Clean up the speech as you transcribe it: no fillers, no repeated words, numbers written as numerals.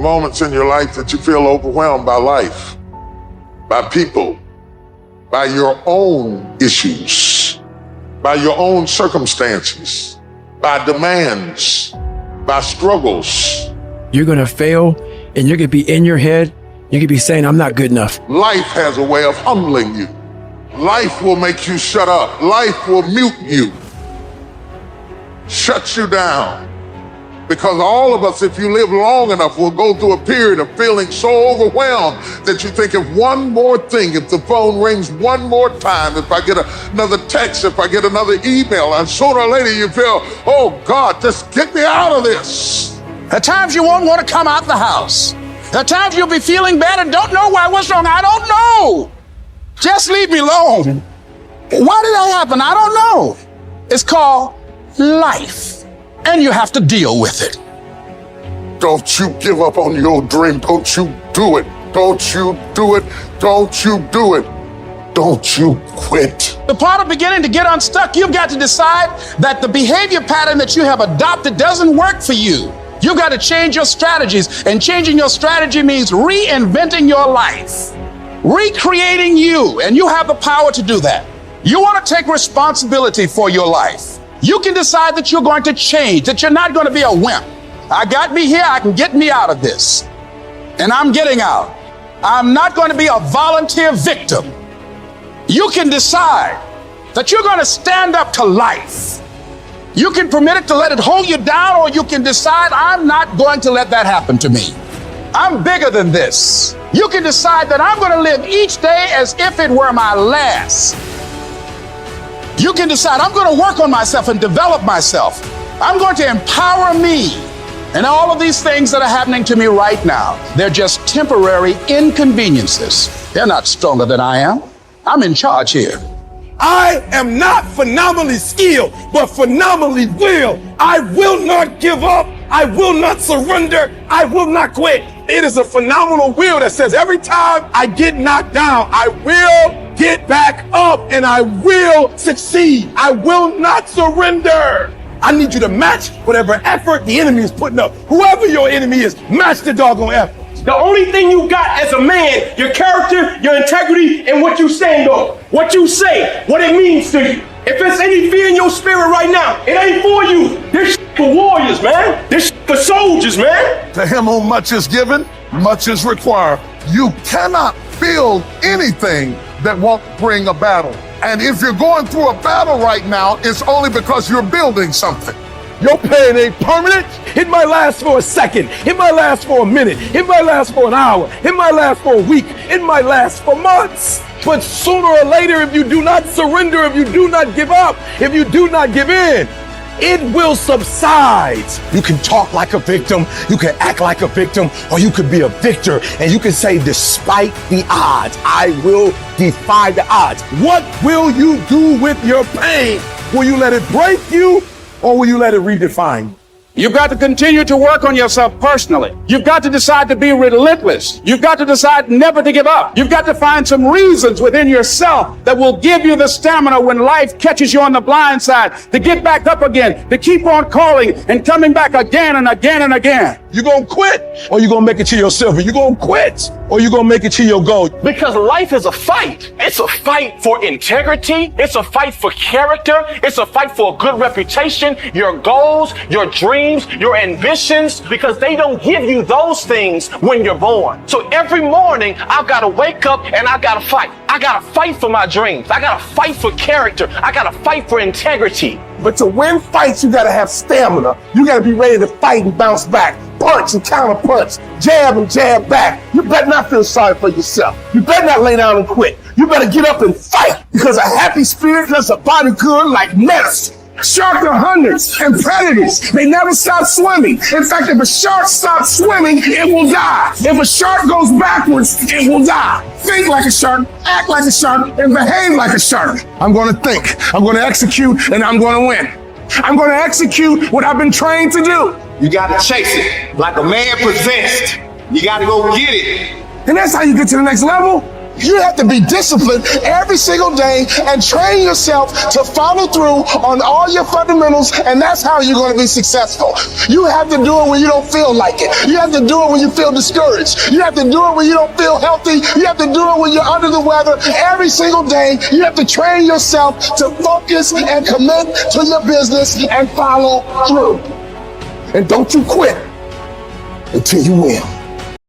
moments in your life that you feel overwhelmed by life, by people, by your own issues, by your own circumstances, by demands, by struggles. You're gonna fail and you're gonna be in your head. You could be saying, I'm not good enough. Life has a way of humbling you. Life will make you shut up. Life will mute you, shut you down. Because all of us, if you live long enough, will go through a period of feeling so overwhelmed that you think if one more thing, if the phone rings one more time, if I get another text, if I get another email, and sooner or later you feel, oh God, just get me out of this. At times you won't want to come out the house. At times you'll be feeling bad and don't know why. What's wrong? I don't know. Just leave me alone. Why did that happen? I don't know. It's called life. And you have to deal with it. Don't you give up on your dream. Don't you do it. Don't you do it. Don't you do it. Don't you quit. The part of beginning to get unstuck, you've got to decide that the behavior pattern that you have adopted doesn't work for you. You've got to change your strategies. And changing your strategy means reinventing your life, recreating you. And you have the power to do that. You want to take responsibility for your life. You can decide that you're going to change, that you're not going to be a wimp. I got me here, I can get me out of this. And I'm getting out. I'm not going to be a volunteer victim. You can decide that you're going to stand up to life. You can permit it to let it hold you down, or you can decide I'm not going to let that happen to me. I'm bigger than this. You can decide that I'm going to live each day as if it were my last. You can decide I'm going to work on myself and develop myself. I'm going to empower me. And all of these things that are happening to me right now, they're just temporary inconveniences. They're not stronger than I am. I'm in charge here. I am not phenomenally skilled, but phenomenally willed. I will not give up. I will not surrender. I will not quit. It is a phenomenal will that says every time I get knocked down, I will get back up and I will succeed. I will not surrender. I need you to match whatever effort the enemy is putting up. Whoever your enemy is, match the doggone effort. The only thing you got as a man, your character, your integrity, and what you stand on. What you say, what it means to you. If there's any fear in your spirit right now, it ain't for you. This for warriors, man. This for soldiers, man. To him whom much is given, much is required. You cannot build anything that won't bring a battle. And if you're going through a battle right now, it's only because you're building something. Your pain ain't permanent. It might last for a second. It might last for a minute. It might last for an hour. It might last for a week. It might last for months. But sooner or later, if you do not surrender, if you do not give up, if you do not give in, it will subside. You can talk like a victim, you can act like a victim, or you could be a victor and you can say, despite the odds, I will defy the odds. What will you do with your pain? Will you let it break you, or will you let it redefine you? You've got to continue to work on yourself personally. You've got to decide to be relentless. You've got to decide never to give up. You've got to find some reasons within yourself that will give you the stamina when life catches you on the blind side to get back up again, to keep on calling and coming back again and again and again. You gonna quit, or you gonna make it to your silver? You gonna quit, or you gonna make it to your goal? Because life is a fight. It's a fight for integrity. It's a fight for character. It's a fight for a good reputation, your goals, your dreams, your ambitions, because they don't give you those things when you're born. So every morning, I've got to wake up and I got to fight. I got to fight for my dreams. I got to fight for character. I got to fight for integrity. But to win fights, you gotta have stamina. You gotta be ready to fight and bounce back, punch and counter punch, jab and jab back. You better not feel sorry for yourself. You better not lay down and quit. You better get up and fight, because a happy spirit does a body good like medicine. Sharks are hunters and predators. They never stop swimming. In fact, if a shark stops swimming, it will die. If a shark goes backwards, it will die. Think like a shark, act like a shark, and behave like a shark. I'm going to think, I'm going to execute, and I'm going to win. I'm going to execute what I've been trained to do. You got to chase it like a man possessed. You got to go get it. And that's how you get to the next level. You have to be disciplined every single day and train yourself to follow through on all your fundamentals, and that's how you're going to be successful. You have to do it when you don't feel like it. You have to do it when you feel discouraged. You have to do it when you don't feel healthy. You have to do it when you're under the weather. Every single day, you have to train yourself to focus and commit to your business and follow through. And don't you quit until you win.